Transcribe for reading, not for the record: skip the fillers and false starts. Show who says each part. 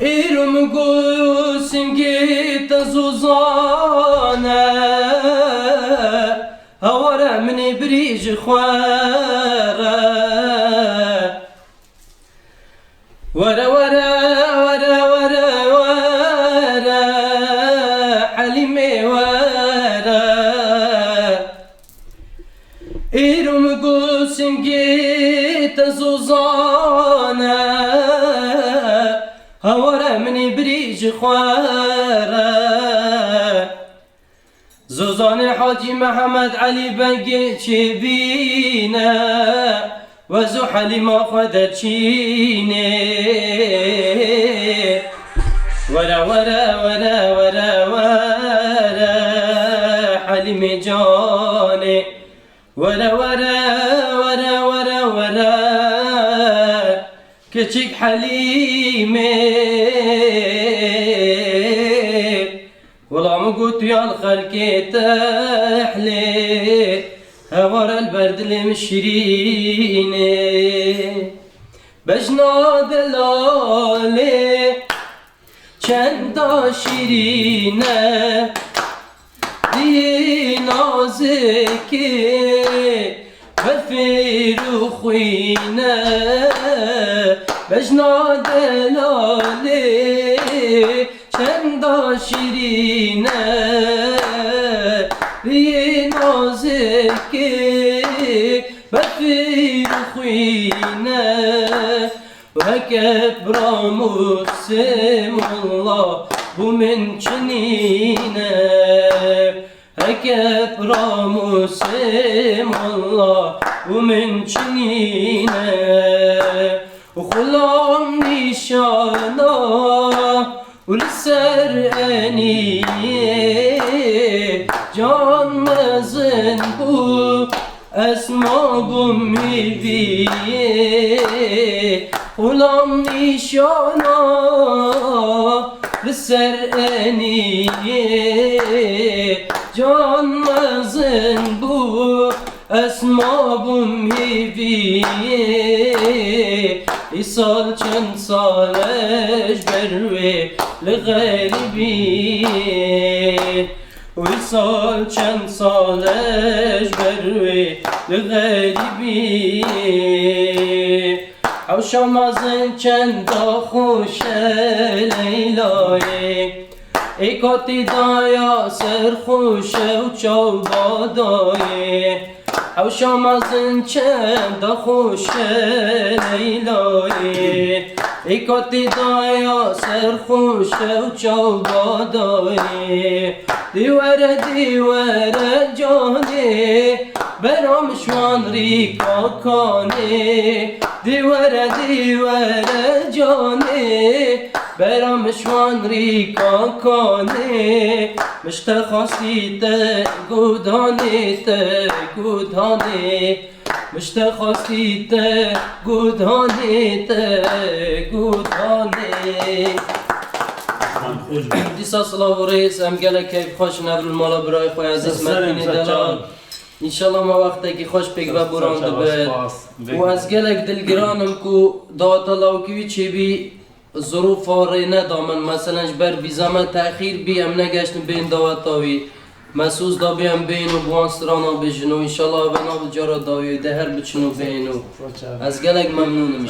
Speaker 1: ایرم گوسم گیت زوزانه هواره منی بریج خواره ورا ورا ورا ورا ورا حليمي ورا إيرم قوسم جيت زوزانا هورا مني بريج خوارا زوزان حاجي محمد علي بنجي تشبينا وزو حليمة خدتشيني ورا ورا ورا ورا ورا حليمي جاني ورا ورا ورا ورا ورا كتشك حليمي والله مقوت يا الخلق تحلي هورا البرد المشريني بجنا دلالي چندا شیرینه دی نازکی و فیروخینه بجنا دلالی چندا شیرینه دی نازکی و فیروخینه وهكب راموسم الله ومن جنينه هكب راموسم الله ومن جنينه وخلام نشانا ولسر انيه جان مزن بو اسما بمیویه غلام نیشانا بسر انیه جان مزن بو اسما بمیویه ای سال چند سالش بروی لغریبیه وصال چند سالش بروی لغریبی او شمازن چند خوش لیلای ای کاتی دایا سر خوش و چوبادای او شمازن چند خوش لیلای ای کاتی دایا سر خوش و چوبادای دیواره دیواره جانی برام شوان ریکا کانی دیواره دیواره جانی برام شوان ریکا کانی مشت خواستی ته گودانی ته گودانی مشت خواستی ته گودانی ته گودانی دیسا صلاح و رئیس ام گله کیف خوش نبر المالا برای خوی عزیز مدینی دلال انشالله ما وقتی که خوش پیگ و برانده بید و از گلک دلگرانم که داتا لاوکیوی چی بی ظروف آره ندامن مثلا بر ویزا تأخیر بی ام نگشتم بین داوتاوی مسوز دا بیم بین و بوانسترانا بجنو انشالله بنا بجارا داوی ده هر بچنو بینو از گلک ممنونم